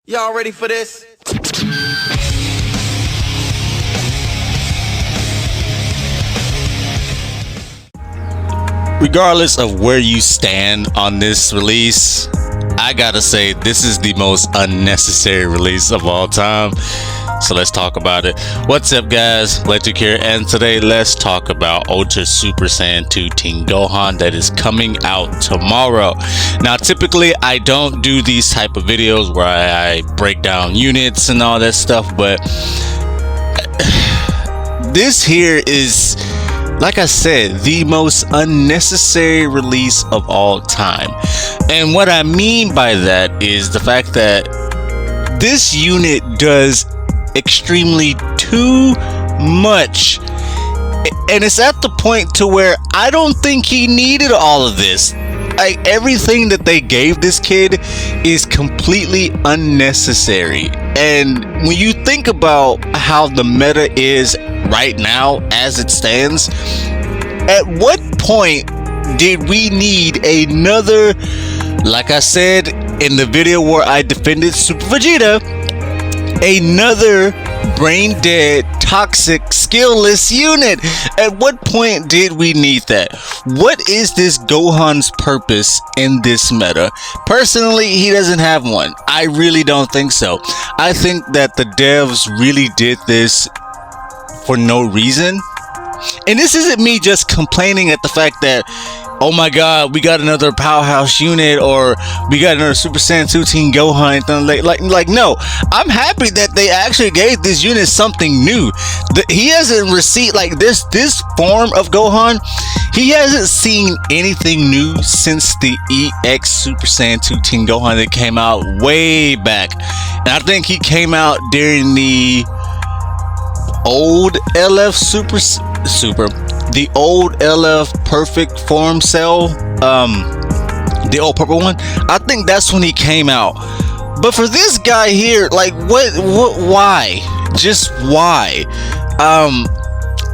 Y'all ready for this? Regardless of where you stand on this release, I gotta say this is the most unnecessary release of all time. So let's talk about it. What's up, guys? Electric here, and today let's talk about Ultra Super Saiyan 2 Team Gohan that is coming out tomorrow. Now, typically I don't do these type of videos where I break down units and all that stuff, but this here is, like I said, the most unnecessary release of all time. And what I mean by that is the fact that this unit does extremely too much, and it's at the point to where I don't think he needed all of this. Like, everything that they gave this kid is completely unnecessary. And when you think about how the meta is right now as it stands, at what point did we need another, like I said in the video where I defended Super Vegeta, another brain dead, toxic, skillless unit? At what point did we need that? What is this Gohan's purpose in this meta? Personally, he doesn't have one. I really don't think so. I think that the devs really did this for no reason. And this isn't me just complaining at the fact that, oh my god, we got another powerhouse unit, or we got another Super Saiyan 2 Team Gohan. Like, no, I'm happy that they actually gave this unit something new. He hasn't received, like, this form of Gohan, he hasn't seen anything new since the EX Super Saiyan 2 Team Gohan that came out way back. And I think he came out during the old LF the old LF perfect form cell, the old purple one. I think that's when he came out. But for this guy here, like, why? Just why?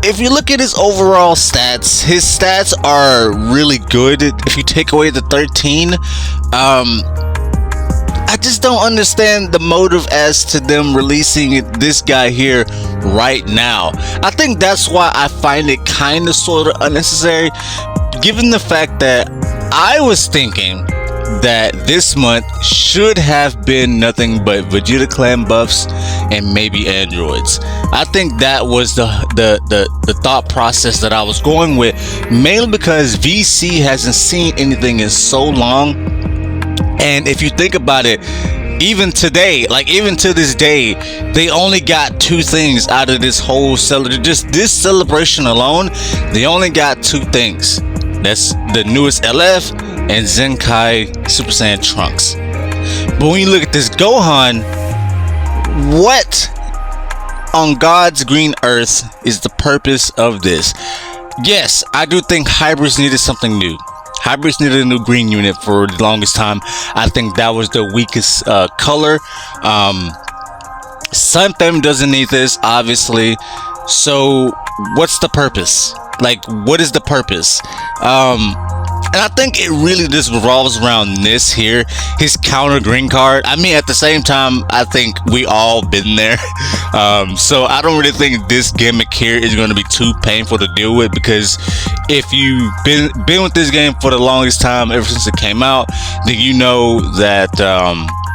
If you look at his overall stats, his stats are really good. If you take away the 13, I just don't understand the motive as to them releasing this guy here right now. I think that's why I find it kind of sort of unnecessary, given the fact that I was thinking that this month should have been nothing but Vegeta clan buffs and maybe androids. I think that was the thought process that I was going with, mainly because VC hasn't seen anything in so long. And if you think about it, even today, like even to this day, they only got two things out of this whole just this celebration alone. They only got two things. That's the newest LF and Zenkai Super Saiyan Trunks. But when you look at this Gohan, what on God's green earth is the purpose of this? Yes, I do think hybrids needed something new. Hybrids needed a new green unit for the longest time. I think that was the weakest color. Sun Fem doesn't need this, obviously. So what's the purpose? Like, what is the purpose? And I think it really just revolves around this here, his counter green card. I mean, at the same time, I think we all been there. So I don't really think this gimmick here is going to be too painful to deal with, because if you've been with this game for the longest time, ever since it came out, then you know that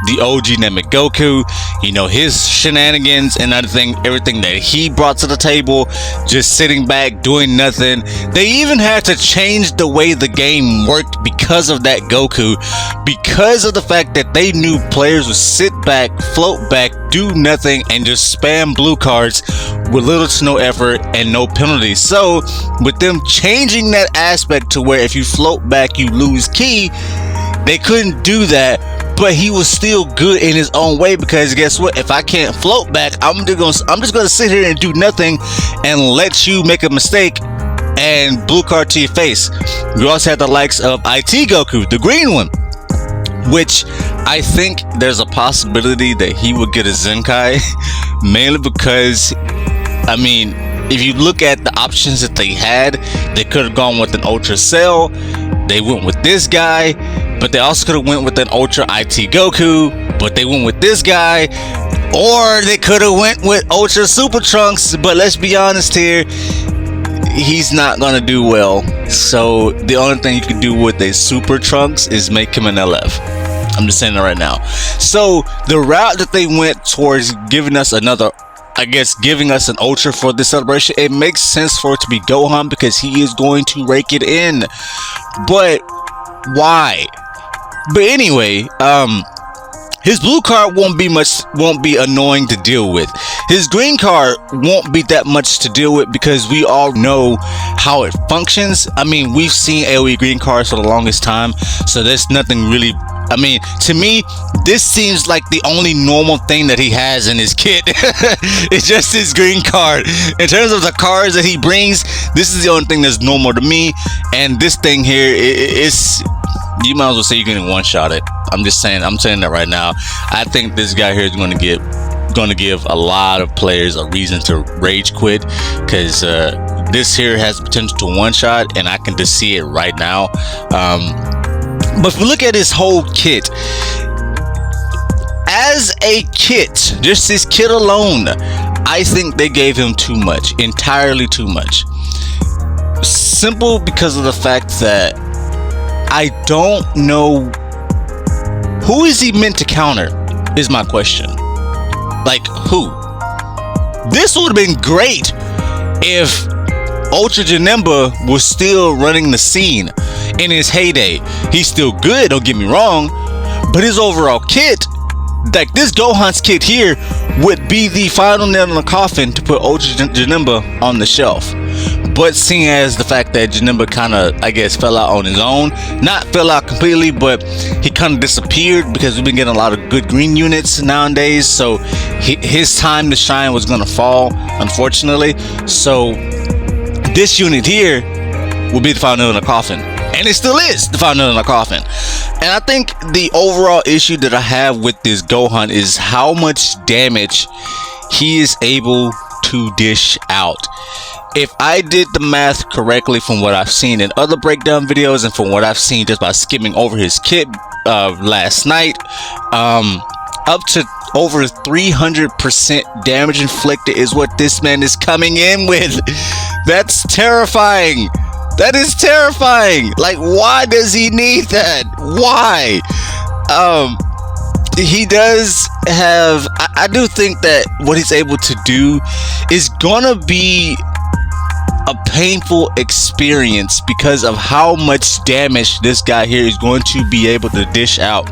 the OG Namek Goku, you know, his shenanigans and everything that he brought to the table, just sitting back doing nothing. They even had to change the way the game worked because of that Goku, because of the fact that they knew players would sit back, float back, do nothing, and just spam blue cards with little to no effort and no penalties. So with them changing that aspect to where if you float back you lose key, they couldn't do that. But he was still good in his own way, because guess what? If I can't float back, I'm just gonna sit here and do nothing and let you make a mistake and blue card to your face. We also had the likes of IT Goku, the green one, which I think there's a possibility that he would get a Zenkai, mainly because, I mean, if you look at the options that they had, they could have gone with an Ultra Cell. they went with this guy, but they also could have went with an Ultra IT Goku, but they went with this guy, or they could have went with Ultra Super Trunks. But let's be honest here, he's not gonna do well. So the only thing you can do with a Super Trunks is make him an LF. I'm just saying that right now. So the route that they went towards giving us another, I guess, giving us an Ultra for this celebration, it makes sense for it to be Gohan because he is going to rake it in. But why? But anyway, his blue card won't be annoying to deal with. His green card won't be that much to deal with because we all know how it functions. I mean, we've seen AoE green cards for the longest time, so there's nothing really. I mean, to me, this seems like the only normal thing that he has in his kit. It's just his green card. In terms of the cards that he brings, this is the only thing that's normal to me. And this thing here, it's, you might as well say you can one-shot it. I'm saying that right now. I think this guy here is going to give a lot of players a reason to rage quit, because this here has the potential to one-shot, and I can just see it right now. But if we look at his whole kit, as a kit, just his kit alone, I think they gave him too much, entirely too much. Simple because of the fact that I don't know who is he meant to counter, is my question. Like, who? This would have been great if Ultra Janemba was still running the scene in his heyday. He's still good, don't get me wrong, but his overall kit, like this Gohan's kit here, would be the final nail in the coffin to put Ultra Janemba on the shelf. But seeing as the fact that Janemba kind of, I guess, fell out on his own, not fell out completely, but he kind of disappeared because we've been getting a lot of good green units nowadays, so his time to shine was going to fall, unfortunately. So this unit here will be the final nail in the coffin, and it still is the final nail in the coffin. And I think the overall issue that I have with this Gohan is how much damage he is able to dish out. If I did the math correctly from what I've seen in other breakdown videos and from what I've seen just by skimming over his kit last night, up to over 300% damage inflicted is what this man is coming in with. That's terrifying. That is terrifying. Like, why does he need that? Why? He does have, I do think that what he's able to do is gonna be a painful experience because of how much damage this guy here is going to be able to dish out.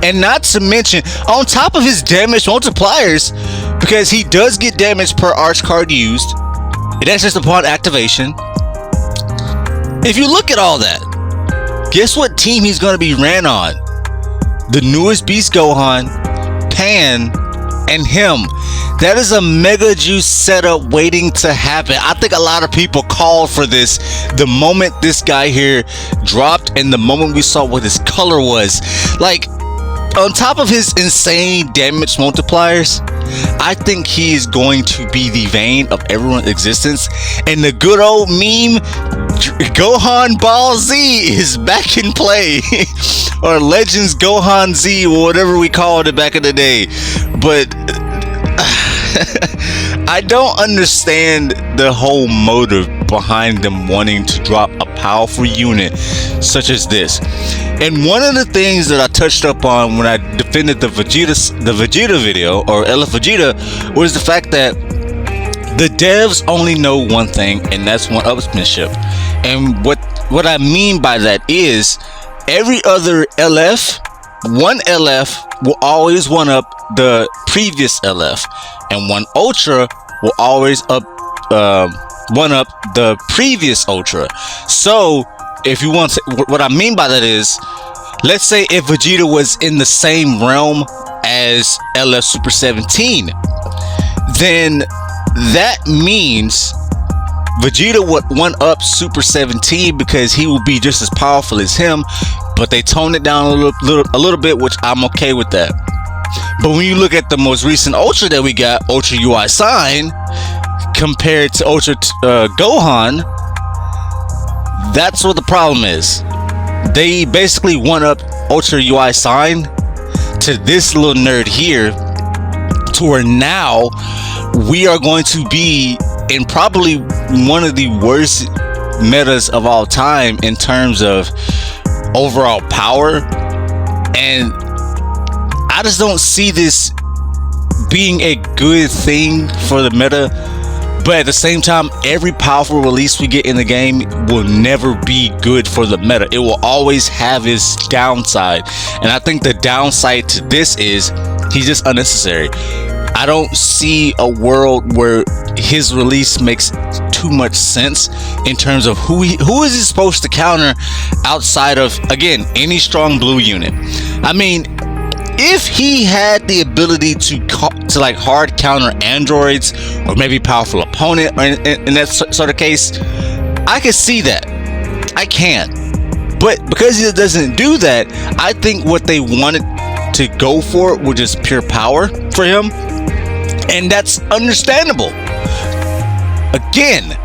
And not to mention, on top of his damage multipliers, because he does get damage per arch card used, and that's just upon activation. If you look at all that, guess what team he's going to be ran on? The newest Beast Gohan, Pan, and him. That is a Mega Juice setup waiting to happen. I think a lot of people called for this the moment this guy here dropped and the moment we saw what his color was. Like, on top of his insane damage multipliers, I think he is going to be the vein of everyone's existence. And the good old meme, Gohan Ball Z, is back in play. Or Legends Gohan Z, or whatever we called it back in the day. But I don't understand the whole motive behind them wanting to drop a powerful unit such as this. And one of the things that I touched up on when I defended the Vegeta video, or LF Vegeta, was the fact that the devs only know one thing, and that's one-upsmanship. And what I mean by that is, every other LF, one LF will always one-up the previous LF, and one Ultra will always one-up the previous Ultra. So if you want to, what I mean by that is, let's say if Vegeta was in the same realm as LF Super 17, then that means Vegeta would one-up Super 17 because he will be just as powerful as him, but they toned it down a little bit, which I'm okay with that. But when you look at the most recent Ultra that we got, Ultra UI Sign, compared to Ultra Gohan, that's what the problem is. they basically one up Ultra UI Sign to this little nerd here, to where now we are going to be in probably one of the worst metas of all time in terms of overall power. And I just don't see this being a good thing for the meta. But at the same time, every powerful release we get in the game will never be good for the meta. It will always have its downside. And I think the downside to this is he's just unnecessary. I don't see a world where his release makes too much sense in terms of who is he supposed to counter outside of, again, any strong blue unit. I mean, if he had the ability to like hard counter androids or maybe powerful opponent, or in that sort of case, I could see that. I can. But because he doesn't do that, I think what they wanted to go for was just pure power for him, and that's understandable. Again,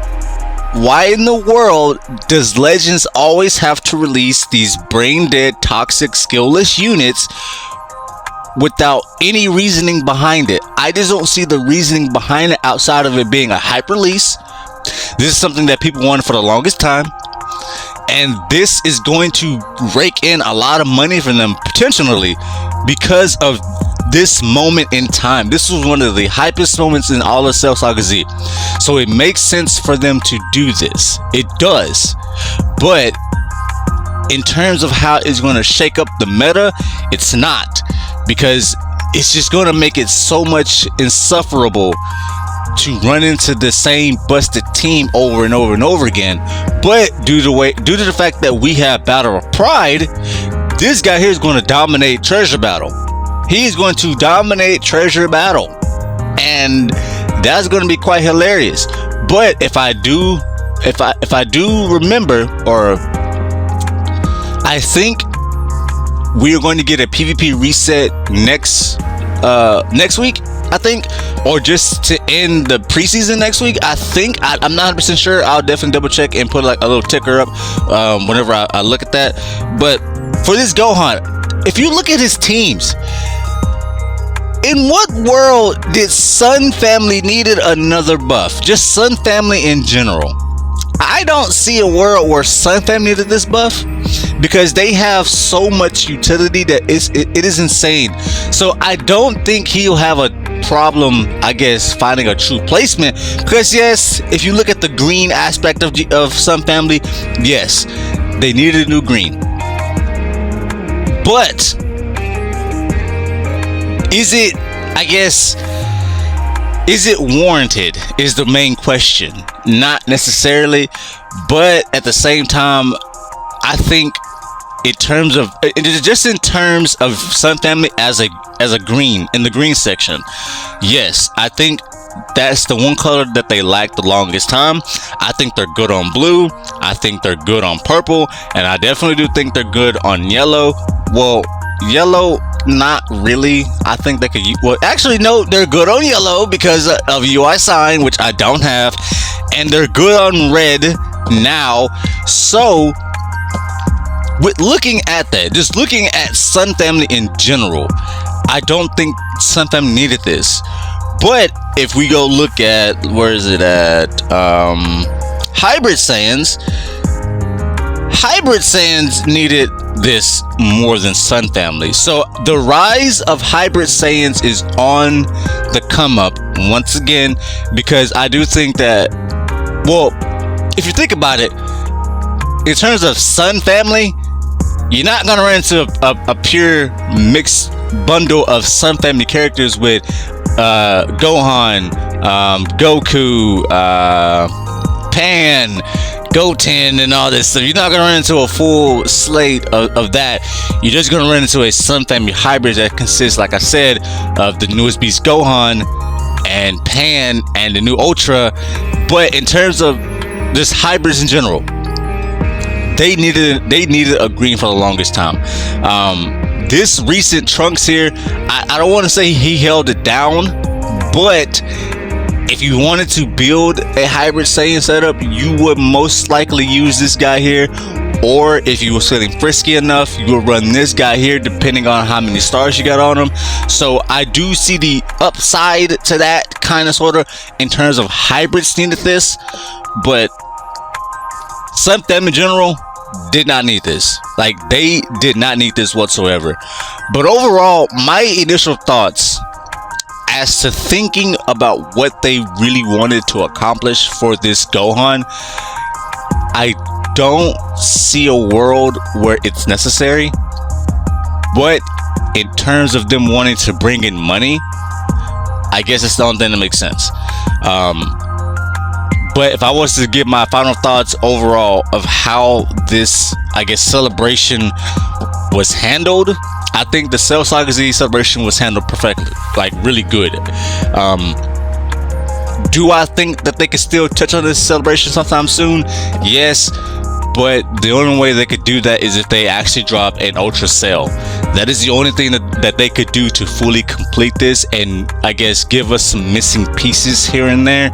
why in the world does Legends always have to release these brain dead, toxic, skillless units without any reasoning behind it? I just don't see the reasoning behind it outside of it being a hype release. This is something that people wanted for the longest time, and this is going to rake in a lot of money for them potentially because of this moment in time. This was one of the hypest moments in all of Cell Saga Z, so it makes sense for them to do this. It does. But in terms of how it's going to shake up the meta, it's not, because it's just going to make it so much insufferable to run into the same busted team over and over and over again. But due to the fact that we have Battle of Pride, this guy here is going to dominate Treasure Battle. He's going to dominate Treasure Battle, and that's going to be quite hilarious. But if I do remember, or I think we are going to get a PvP reset next week, I think, or just to end the preseason next week. I think I'm not 100% sure. I'll definitely double check and put like a little ticker up whenever I look at that. But for this Gohan, if you look at his teams, in what world did Sun Family needed another buff? Just Sun Family in general. I don't see a world where Sun Family needed this buff, because they have so much utility that it is insane. So I don't think he'll have a problem, I guess, finding a true placement. Because yes, if you look at the green aspect of Sun Family, yes, they needed a new green. But is it, I guess, is it warranted is the main question. Not necessarily, but at the same time, I think in terms of Sun Family as a green, in the green section, yes, I think that's the one color that they lacked the longest time. I think they're good on blue, I think they're good on purple, and I definitely do think they're good on yellow. Well, yellow, not really. I think they could, well, actually no, they're good on yellow because of UI Sign, which I don't have, and they're good on red now. So with looking at that, just looking at Sun Family in general, I don't think Sun Family needed this. But if we go look at, where is it at, Hybrid Saiyans needed this more than Sun Family. So the rise of Hybrid Saiyans is on the come up once again, because I do think that, well, if you think about it, in terms of Sun Family, you're not gonna run into a pure mixed bundle of Sun Family characters with Gohan, Goku, Pan, Goten, and all this stuff. You're not gonna run into a full slate of that. You're just gonna run into a Sun Family hybrid that consists, like I said, of the newest beast Gohan and Pan and the new Ultra. But in terms of just hybrids in general, they needed a green for the longest time. This recent Trunks here, I don't want to say he held it down, but if you wanted to build a Hybrid Saiyan setup, you would most likely use this guy here or if you were feeling frisky enough, you will run this guy here depending on how many stars you got on him. So I do see the upside to that, kind of sort of, in terms of hybrids needed this, but some of them in general did not need this. Like, they did not need this whatsoever. But overall, my initial thoughts as to thinking about what they really wanted to accomplish for this Gohan, I don't see a world where it's necessary. But in terms of them wanting to bring in money, I guess it's the only thing that makes sense. But if I was to give my final thoughts overall of how this, I guess, celebration was handled, I think the Cell Saga Z celebration was handled perfectly, like really good. Do I think that they could still touch on this celebration sometime soon? Yes, but the only way they could do that is if they actually drop an Ultra Cell. That is the only thing that they could do to fully complete this, and I guess give us some missing pieces here and there.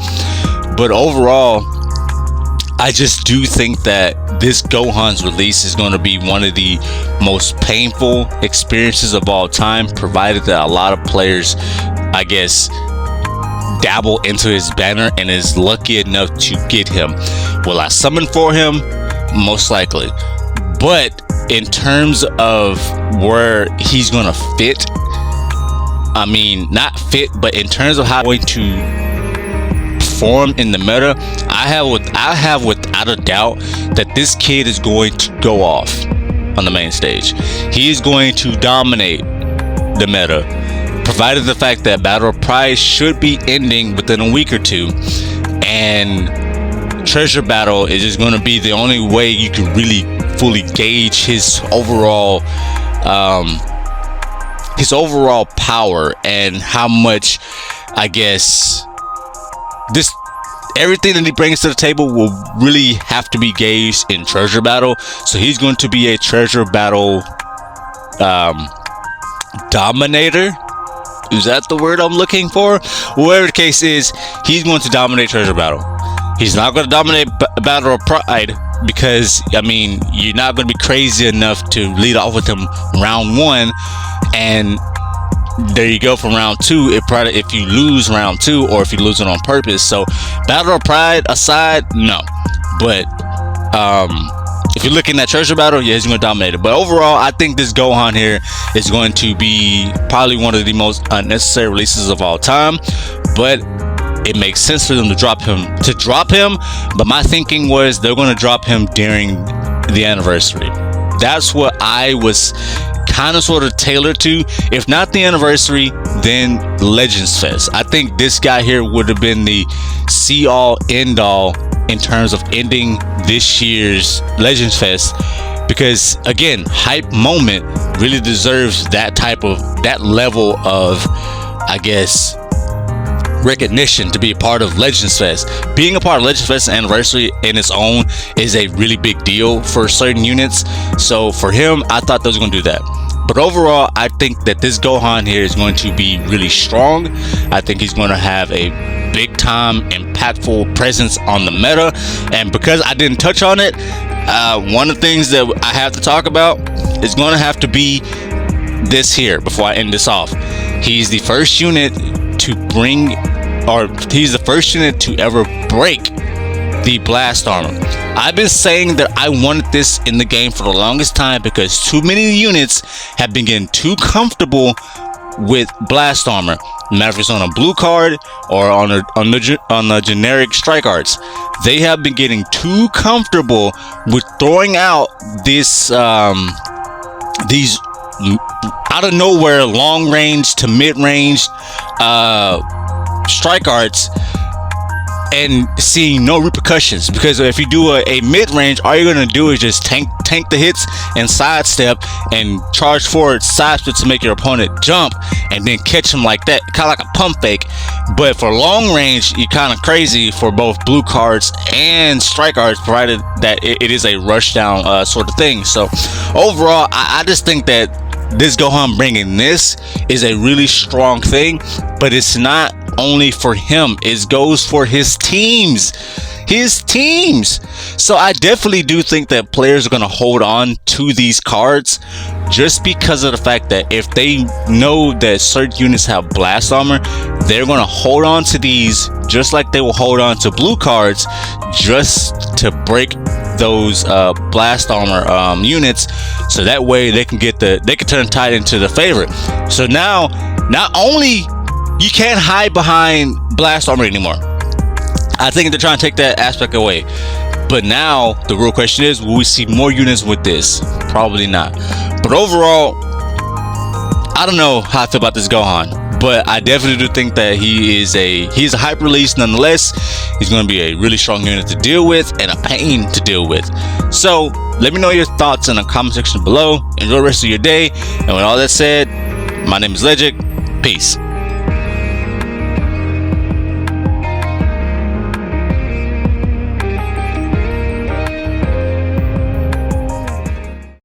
But overall, I just do think that this Gohan's release is going to be one of the most painful experiences of all time, provided that a lot of players, I guess, dabble into his banner and is lucky enough to get him. Will I summon for him? Most likely. But in terms of where he's going to fit, I mean, not fit, but in terms of how he's going to perform in the meta, I have without a doubt that this kid is going to go off on the main stage. He is going to dominate the meta, provided the fact that Battle of Pride should be ending within a week or two, and Treasure Battle is just going to be the only way you can really fully gauge his overall power and how much, I guess, everything that he brings to the table will really have to be gauged in Treasure Battle. So he's going to be a Treasure Battle dominator. Is that the word I'm looking for? Whatever the case is, he's going to dominate Treasure Battle. He's not going to dominate Battle of Pride, because, I mean, you're not going to be crazy enough to lead off with him round 1, and there you go from round 2. If you lose round 2, or if you lose it on purpose. So Battle of Pride aside, no. But if you're looking at Treasure Battle, yeah, he's going to dominate it. But overall, I think this Gohan here is going to be probably one of the most unnecessary releases of all time. But it makes sense for them to drop him. But my thinking was they're going to drop him during the anniversary. That's what I was kind of sort of tailored to. If not the anniversary, then Legends Fest. I think this guy here would have been the see all end all in terms of ending this year's Legends Fest, because again, hype moment really deserves that level of, I guess, recognition to be a part of Legends Fest. Being a part of Legends Fest anniversary in its own is a really big deal for certain units. So for him, I thought they was going to do that. But overall, I think that this Gohan here is going to be really strong. I think he's going to have a big time impactful presence on the meta. And because I didn't touch on it, one of the things that I have to talk about is going to have to be this here before I end this off. He's the first unit to he's the first unit to ever break the blast armor. I've been saying that I wanted this in the game for the longest time, because too many units have been getting too comfortable with blast armor. No matter if it's on a blue card or on the generic strike arts, they have been getting too comfortable with throwing out these out of nowhere long range to mid range strike arts and seeing no repercussions. Because if you do a mid-range, all you're going to do is just tank the hits and sidestep and charge forward sidestep to make your opponent jump and then catch him like that, kind of like a pump fake. But for long range, you're kind of crazy for both blue cards and strike arts, provided that it is a rush down sort of thing. So overall, I just think that this Gohan bringing this is a really strong thing, but it's not only for him, it goes for his teams. his teams. So I definitely do think that players are going to hold on to these cards just because of the fact that if they know that certain units have blast armor, they're going to hold on to these just like they will hold on to blue cards just to break those blast armor units, so that way they can turn Tide into the favorite. So now not only you can't hide behind blast armor anymore. I think they're trying to take that aspect away. But now the real question is, will we see more units with this? Probably not. But overall, I don't know how I feel about this Gohan, but I definitely do think that he's a hype release nonetheless. He's going to be a really strong unit to deal with and a pain to deal with. So let me know your thoughts in the comment section below. Enjoy the rest of your day. And with all that said, my name is Legit. Peace.